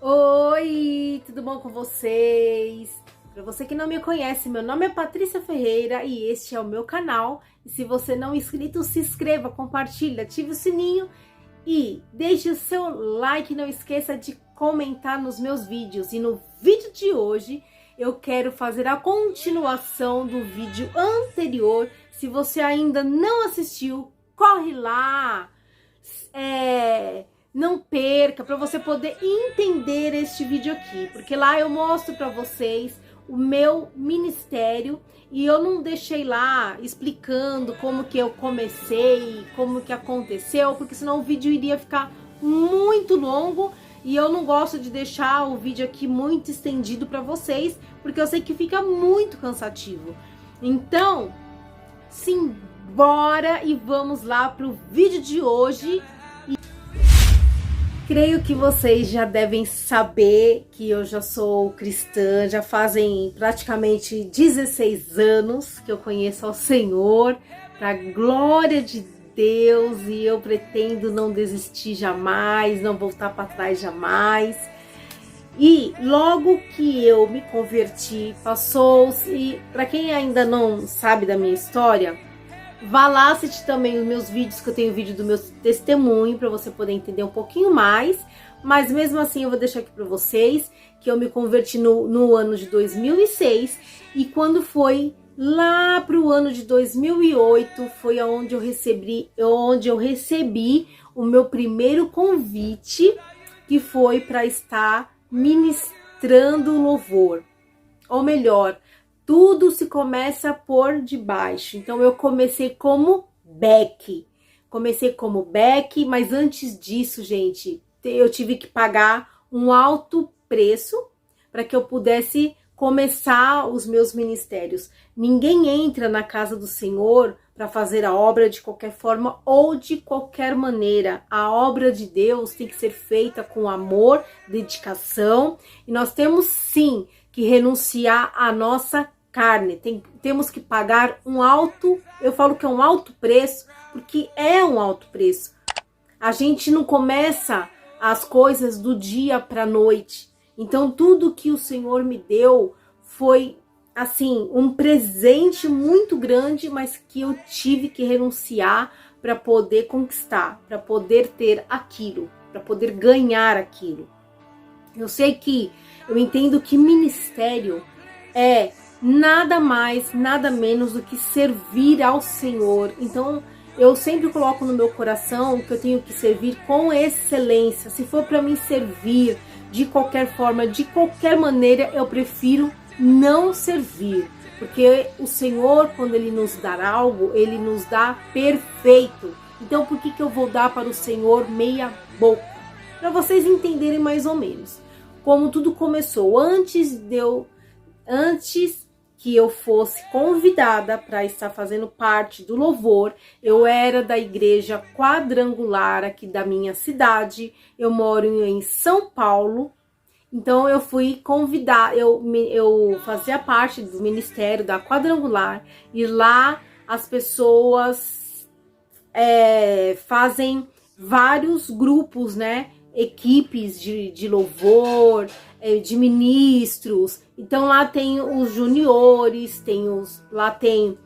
Oi, tudo bom com vocês? Para você que não me conhece, meu nome é Patrícia Ferreira e este é o meu canal. E se você não é inscrito, se inscreva, compartilhe, ative o sininho e deixe o seu like. Não esqueça de comentar nos meus vídeos. E no vídeo de hoje eu quero fazer a continuação do vídeo anterior. Se você ainda não assistiu, corre lá! Não perca, para você poder entender este vídeo aqui, porque lá eu mostro para vocês o meu ministério e eu não deixei lá explicando como que eu comecei, como que aconteceu, porque senão o vídeo iria ficar muito longo e eu não gosto de deixar o vídeo aqui muito estendido para vocês, porque eu sei que fica muito cansativo. Então, simbora e vamos lá para o vídeo de hoje. Creio que vocês já devem saber que eu já sou cristã, já fazem praticamente 16 anos que eu conheço ao Senhor, para a glória de Deus, e eu pretendo não desistir jamais, não voltar para trás jamais. E logo que eu me converti, passou-se, para quem ainda não sabe da minha história, vá lá assistir também os meus vídeos, que eu tenho vídeo do meu testemunho, para você poder entender um pouquinho mais. Mas mesmo assim eu vou deixar aqui para vocês que eu me converti no ano de 2006. E quando foi lá para o ano de 2008, foi onde eu recebi o meu primeiro convite, que foi para estar ministrando louvor. Ou melhor, tudo se começa por debaixo. Então eu comecei como back. Mas antes disso, gente, eu tive que pagar um alto preço para que eu pudesse começar os meus ministérios. Ninguém entra na casa do Senhor para fazer a obra de qualquer forma ou de qualquer maneira. A obra de Deus tem que ser feita com amor, dedicação, e nós temos sim que renunciar à nossa carne. Temos que pagar um alto, eu falo que é um alto preço, porque é um alto preço. A gente não começa as coisas do dia para a noite. Então tudo que o Senhor me deu foi assim um presente muito grande, mas que eu tive que renunciar para poder conquistar, para poder ter aquilo, para poder ganhar aquilo. Eu entendo que ministério é nada mais, nada menos do que servir ao Senhor. Então, eu sempre coloco no meu coração que eu tenho que servir com excelência. Se for para mim servir de qualquer forma, de qualquer maneira, eu prefiro não servir. Porque o Senhor, quando Ele nos dá algo, Ele nos dá perfeito. Então, por que eu vou dar para o Senhor meia boca? Para vocês entenderem mais ou menos como tudo começou. Antes que eu fosse convidada para estar fazendo parte do louvor, eu era da igreja quadrangular aqui da minha cidade. Eu moro em São Paulo, então eu fui convidada, eu fazia parte do ministério da quadrangular, e lá as pessoas fazem vários grupos, né? Equipes de louvor, de ministros. Então lá tem os juniores, lá tem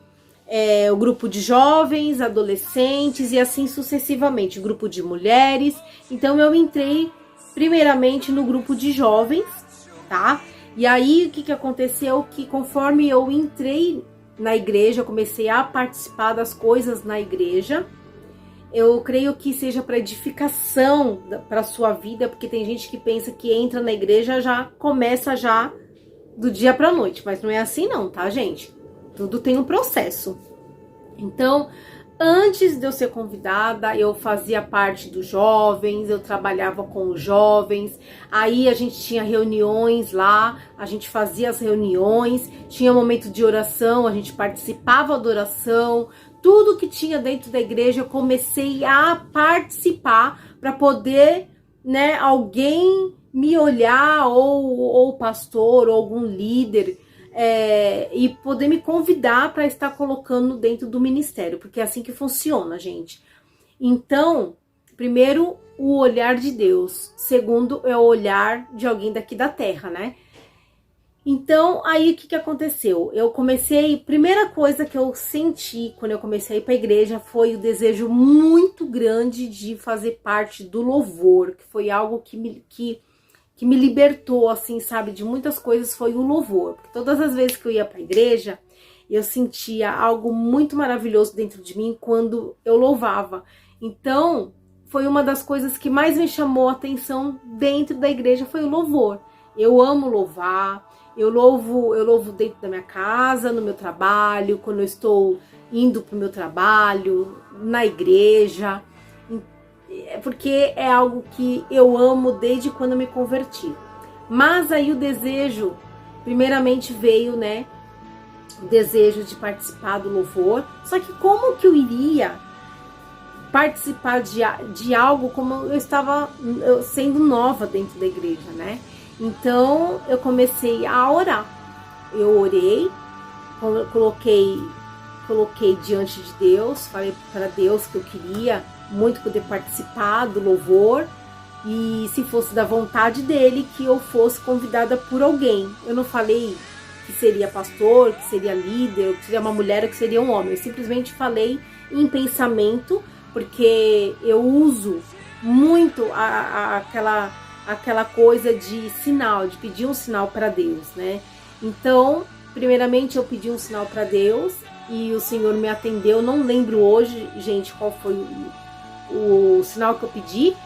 o grupo de jovens, adolescentes e assim sucessivamente, o grupo de mulheres. Então eu entrei primeiramente no grupo de jovens, tá? E aí o que aconteceu? Que conforme eu entrei na igreja, eu comecei a participar das coisas na igreja. Eu creio que seja para edificação para a sua vida, porque tem gente que pensa que entra na igreja já começa já do dia para a noite, mas não é assim não, tá, gente? Tudo tem um processo. Então, antes de eu ser convidada, eu fazia parte dos jovens, eu trabalhava com os jovens, aí a gente tinha reuniões lá, a gente fazia as reuniões, tinha momento de oração, a gente participava da oração. Tudo que tinha dentro da igreja eu comecei a participar para poder, né, alguém me olhar, ou o pastor, ou algum líder, e poder me convidar para estar colocando dentro do ministério, porque é assim que funciona, gente. Então, primeiro o olhar de Deus. Segundo é o olhar de alguém daqui da terra, né? Então, aí o que aconteceu? Eu comecei, primeira coisa que eu senti quando eu comecei a ir para a igreja foi o desejo muito grande de fazer parte do louvor, que foi algo que me libertou, assim, sabe, de muitas coisas, foi o louvor. Porque todas as vezes que eu ia para a igreja, eu sentia algo muito maravilhoso dentro de mim quando eu louvava. Então, foi uma das coisas que mais me chamou a atenção dentro da igreja, foi o louvor. Eu amo louvar. Eu louvo dentro da minha casa, no meu trabalho, quando eu estou indo para o meu trabalho, na igreja, porque é algo que eu amo desde quando eu me converti. Mas aí o desejo, primeiramente veio, né, o desejo de participar do louvor. Só que como que eu iria participar de algo como eu estava sendo nova dentro da igreja, né? Então eu comecei a orar. Eu orei, coloquei diante de Deus, falei para Deus que eu queria muito poder participar do louvor e se fosse da vontade dele que eu fosse convidada por alguém. Eu não falei que seria pastor, que seria líder, que seria uma mulher ou que seria um homem. Eu simplesmente falei em pensamento, porque eu uso muito aquela coisa de sinal, de pedir um sinal para Deus, né? Então, primeiramente eu pedi um sinal para Deus e o Senhor me atendeu. Não lembro hoje, gente, qual foi o sinal que eu pedi,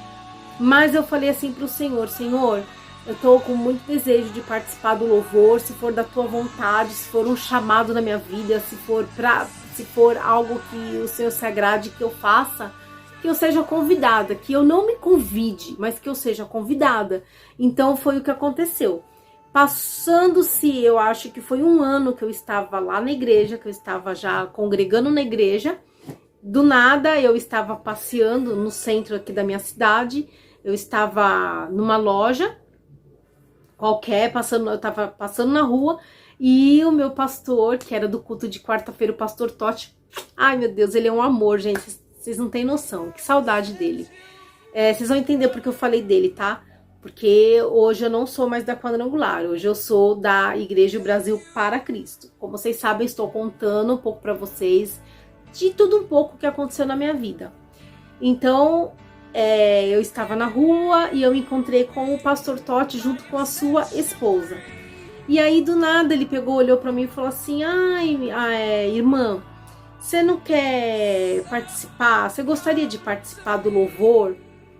mas eu falei assim para o Senhor: Senhor, eu tô com muito desejo de participar do louvor, se for da tua vontade, se for um chamado na minha vida, se for algo que o Senhor se agrade que eu faça, que eu seja convidada, que eu não me convide, mas que eu seja convidada. Então foi o que aconteceu. Passando-se, eu acho que foi um ano que eu estava lá na igreja, que eu estava já congregando na igreja. Do nada, eu estava passeando no centro aqui da minha cidade, eu estava numa loja qualquer, eu estava passando na rua, e o meu pastor, que era do culto de quarta-feira, o pastor Totti, ai meu Deus, ele é um amor, gente, vocês não têm noção, que saudade dele. Vocês vão entender porque eu falei dele, tá? Porque hoje eu não sou mais da Quadrangular, hoje eu sou da Igreja Brasil para Cristo. Como vocês sabem, estou contando um pouco para vocês de tudo um pouco que aconteceu na minha vida. Então, eu estava na rua e eu me encontrei com o pastor Totti junto com a sua esposa. E aí, do nada, ele pegou, olhou para mim e falou assim: irmã, você não quer participar? Você gostaria de participar do louvor,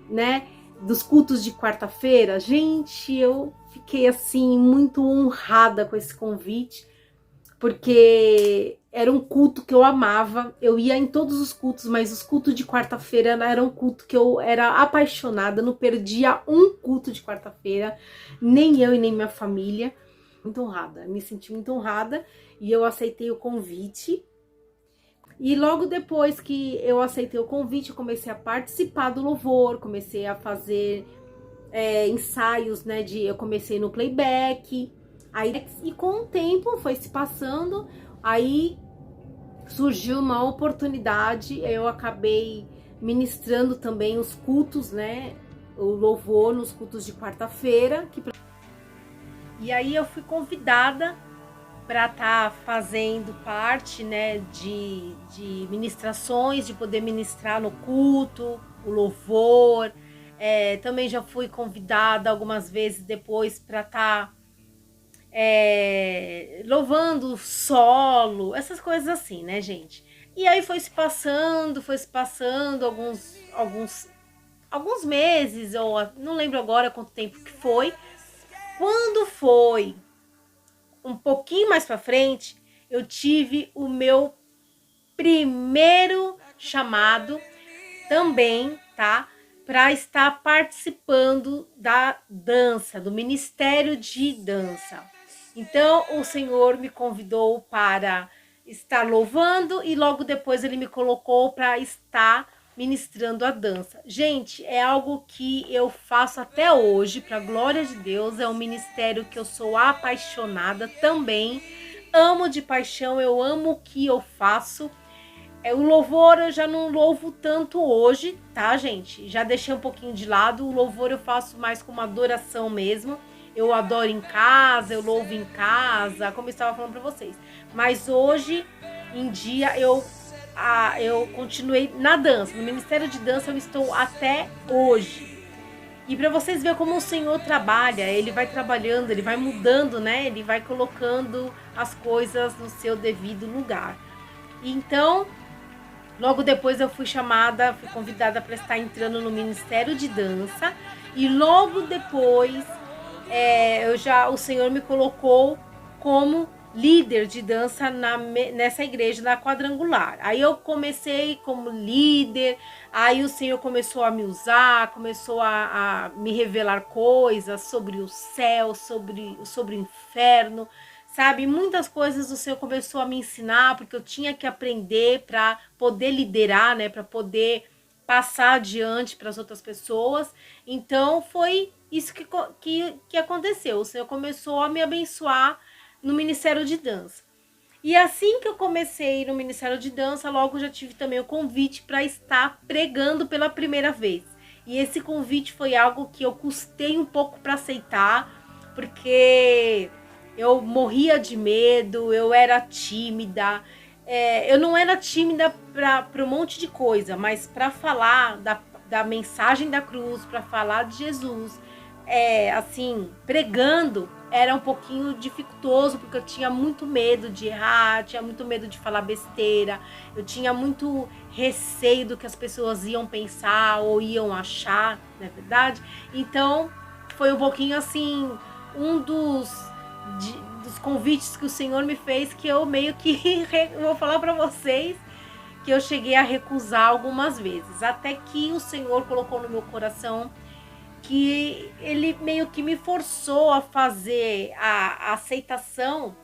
né? Dos cultos de quarta-feira? Gente, eu fiquei assim muito honrada com esse convite, porque era um culto que eu amava. Eu ia em todos os cultos, mas os cultos de quarta-feira era um culto que eu era apaixonada, não perdia um culto de quarta-feira, nem eu e nem minha família. Muito honrada, me senti muito honrada e eu aceitei o convite. E logo depois que eu aceitei o convite, eu comecei a participar do louvor, comecei a fazer ensaios, né? Eu comecei no playback. Aí, e com o tempo foi se passando, aí surgiu uma oportunidade, eu acabei ministrando também os cultos, né? O louvor nos cultos de quarta-feira. E aí eu fui convidada para estar fazendo parte, né, de ministrações, de poder ministrar no culto, o louvor. Também já fui convidada algumas vezes depois para estar louvando solo, essas coisas assim, né, gente? E aí foi se passando alguns meses, ou não lembro agora quanto tempo que foi. Quando foi um pouquinho mais para frente, eu tive o meu primeiro chamado também, tá? Para estar participando da dança, do Ministério de Dança. Então, o Senhor me convidou para estar louvando e logo depois ele me colocou para estar ministrando a dança. Gente, é algo que eu faço até hoje, para a glória de Deus. É um ministério que eu sou apaixonada também. Amo de paixão, eu amo o que eu faço. O louvor eu já não louvo tanto hoje, tá, gente? Já deixei um pouquinho de lado. O louvor eu faço mais como adoração mesmo. Eu adoro em casa, eu louvo em casa, como eu estava falando para vocês. Mas hoje em dia eu continuei na dança. No Ministério de Dança eu estou até hoje. E para vocês verem como o Senhor trabalha, ele vai trabalhando, ele vai mudando, né? Ele vai colocando as coisas no seu devido lugar. Então, logo depois eu fui convidada para estar entrando no Ministério de Dança. E logo depois o Senhor me colocou como líder de dança nessa igreja da Quadrangular. Aí eu comecei como líder, aí o Senhor começou a me usar, começou a me revelar coisas sobre o céu, sobre o inferno, sabe? Muitas coisas o Senhor começou a me ensinar, porque eu tinha que aprender para poder liderar, né? Para poder passar adiante para as outras pessoas. Então foi isso que aconteceu. O Senhor começou a me abençoar no Ministério de Dança. E assim que eu comecei no Ministério de Dança, logo já tive também o convite para estar pregando pela primeira vez. E esse convite foi algo que eu custei um pouco para aceitar, porque eu morria de medo, eu era tímida. Eu não era tímida para um monte de coisa, mas para falar da mensagem da cruz, para falar de Jesus, assim, pregando, era um pouquinho dificultoso, porque eu tinha muito medo de errar, tinha muito medo de falar besteira, eu tinha muito receio do que as pessoas iam pensar ou iam achar, não é verdade? Então, foi um pouquinho assim, um dos convites que o Senhor me fez, que eu meio que, vou falar para vocês, que eu cheguei a recusar algumas vezes, até que o Senhor colocou no meu coração que ele meio que me forçou a fazer a aceitação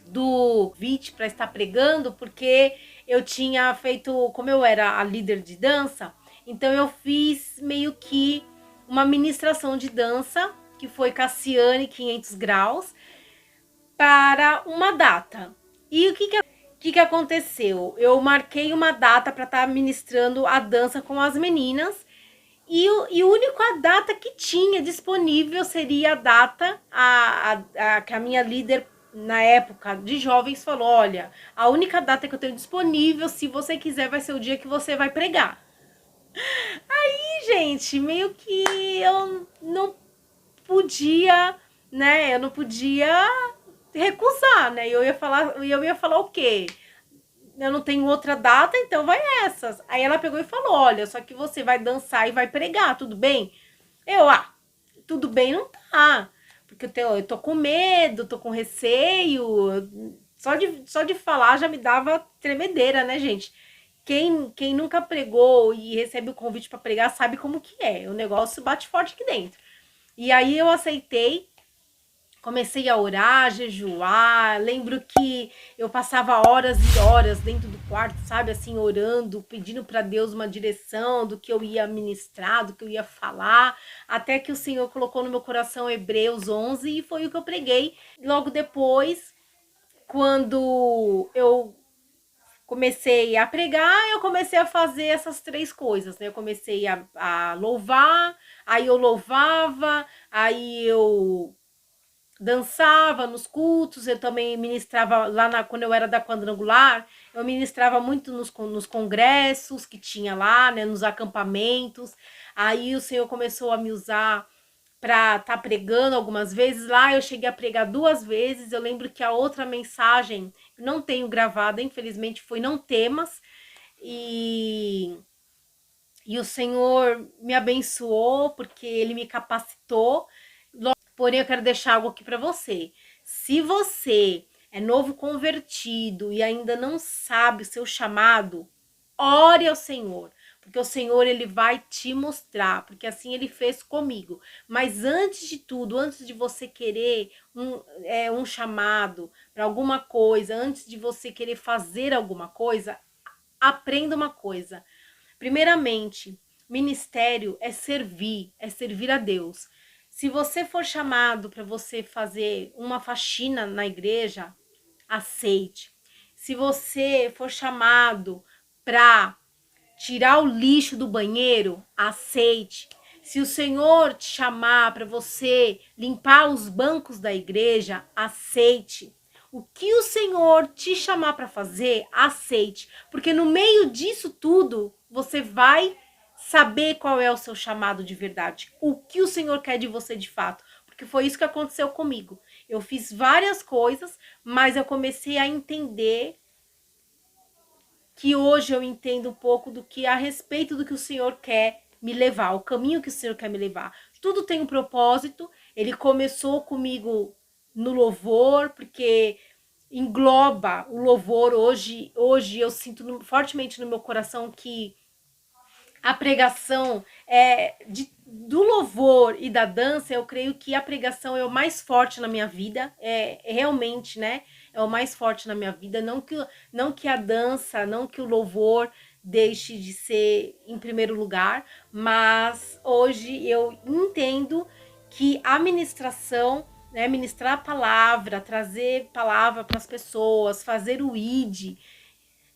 do convite para estar pregando, porque eu tinha feito, como eu era a líder de dança, então eu fiz meio que uma ministração de dança, que foi Cassiane 500 graus, para uma data. E o que aconteceu? Eu marquei uma data para estar ministrando a dança com as meninas, e a única data que tinha disponível seria a data que a minha líder, na época de jovens, falou: olha, a única data que eu tenho disponível, se você quiser, vai ser o dia que você vai pregar. Aí, gente, meio que eu não podia, né? Eu não podia recusar, né? Eu ia falar o quê? Eu não tenho outra data, então vai essas. Aí ela pegou e falou: olha, só que você vai dançar e vai pregar, tudo bem? Tudo bem não tá. Porque eu tô com medo, tô com receio. Só de falar já me dava tremedeira, né, gente? Quem nunca pregou e recebe o convite para pregar sabe como que é. O negócio bate forte aqui dentro. E aí eu aceitei. Comecei a orar, a jejuar. Lembro que eu passava horas e horas dentro do quarto, sabe, assim, orando, pedindo para Deus uma direção do que eu ia ministrar, do que eu ia falar, até que o Senhor colocou no meu coração Hebreus 11 e foi o que eu preguei. Logo depois, quando eu comecei a pregar, eu comecei a fazer essas três coisas, né? Eu comecei a louvar, aí eu louvava, aí eu dançava nos cultos, eu também ministrava lá quando eu era da Quadrangular, eu ministrava muito nos congressos que tinha lá, né, nos acampamentos. Aí o Senhor começou a me usar para estar pregando algumas vezes. Lá eu cheguei a pregar 2 vezes. Eu lembro que a outra mensagem, não tenho gravada, infelizmente, foi Não Temas, e o Senhor me abençoou porque ele me capacitou. Porém, eu quero deixar algo aqui para você. Se você é novo convertido e ainda não sabe o seu chamado, ore ao Senhor, porque o Senhor ele vai te mostrar, porque assim ele fez comigo. Mas antes de tudo, antes de você querer um chamado para alguma coisa, antes de você querer fazer alguma coisa, aprenda uma coisa. Primeiramente, ministério é servir a Deus. Se você for chamado para você fazer uma faxina na igreja, aceite. Se você for chamado para tirar o lixo do banheiro, aceite. Se o Senhor te chamar para você limpar os bancos da igreja, aceite. O que o Senhor te chamar para fazer, aceite. Porque no meio disso tudo, você vai saber qual é o seu chamado de verdade. O que o Senhor quer de você de fato. Porque foi isso que aconteceu comigo. Eu fiz várias coisas, mas eu comecei a entender que hoje eu entendo um pouco do que a respeito do que o Senhor quer me levar, o caminho que o Senhor quer me levar. Tudo tem um propósito. Ele começou comigo no louvor, porque engloba o louvor. Hoje eu sinto fortemente no meu coração que a pregação do louvor e da dança, eu creio que a pregação é o mais forte na minha vida, realmente, né? É o mais forte na minha vida, não que a dança, não que o louvor deixe de ser em primeiro lugar, mas hoje eu entendo que a ministração, né, ministrar a palavra, trazer palavra para as pessoas, fazer o ID,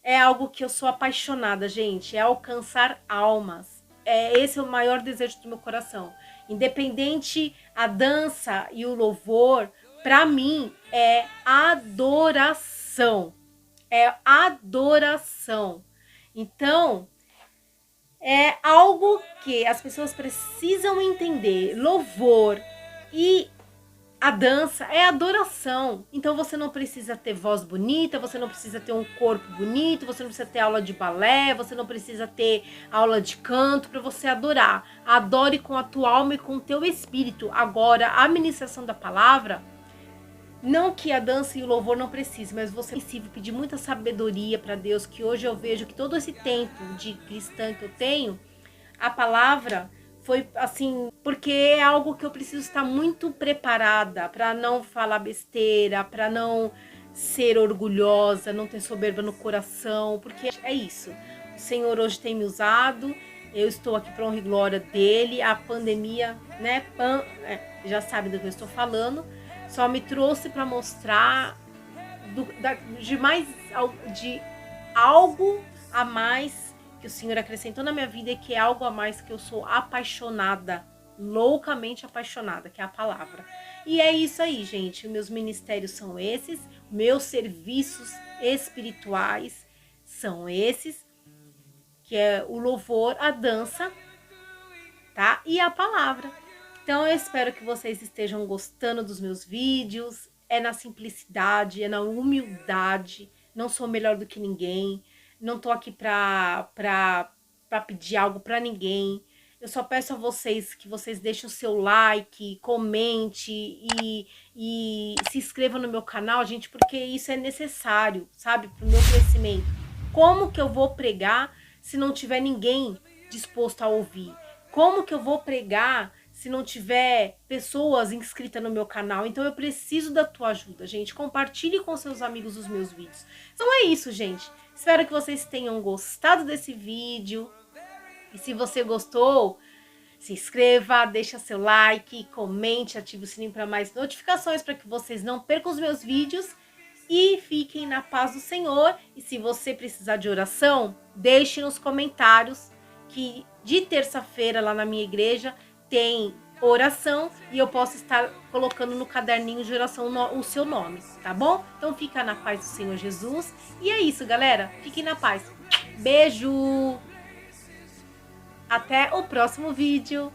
é algo que eu sou apaixonada, gente. É alcançar almas. Esse é o maior desejo do meu coração. Independente a dança e o louvor, para mim é adoração. É adoração. Então, é algo que as pessoas precisam entender. Louvor e a dança é adoração. Então você não precisa ter voz bonita, você não precisa ter um corpo bonito, você não precisa ter aula de balé, você não precisa ter aula de canto para você adorar. Adore com a tua alma e com o teu espírito. Agora, a ministração da palavra, não que a dança e o louvor não precisem, mas você precisa pedir muita sabedoria para Deus, que hoje eu vejo que todo esse tempo de cristã que eu tenho, a palavra foi assim, porque é algo que eu preciso estar muito preparada para não falar besteira, para não ser orgulhosa, não ter soberba no coração, porque é isso. O Senhor hoje tem me usado, eu estou aqui para honra e glória dele. A pandemia, né, já sabe do que eu estou falando, só me trouxe para mostrar de algo a mais que o Senhor acrescentou na minha vida e que é algo a mais que eu sou apaixonada, loucamente apaixonada, que é a palavra. E é isso aí, gente. Meus ministérios são esses, meus serviços espirituais são esses, que é o louvor, a dança, tá? E a palavra. Então eu espero que vocês estejam gostando dos meus vídeos. É na simplicidade, é na humildade. Não sou melhor do que ninguém. Não tô aqui pra pedir algo pra ninguém. Eu só peço a vocês que vocês deixem o seu like, comente e se inscrevam no meu canal, gente, porque isso é necessário, sabe, pro meu crescimento. Como que eu vou pregar se não tiver ninguém disposto a ouvir? Como que eu vou pregar se não tiver pessoas inscritas no meu canal? Então eu preciso da tua ajuda, gente. Compartilhe com seus amigos os meus vídeos. Então é isso, gente. Espero que vocês tenham gostado desse vídeo. E se você gostou, se inscreva, deixa seu like, comente, ative o sininho para mais notificações para que vocês não percam os meus vídeos. E fiquem na paz do Senhor. E se você precisar de oração, deixe nos comentários que de terça-feira lá na minha igreja tem oração e eu posso estar colocando no caderninho de oração o seu nome, tá bom? Então fica na paz do Senhor Jesus. E é isso, galera. Fiquem na paz. Beijo! Até o próximo vídeo.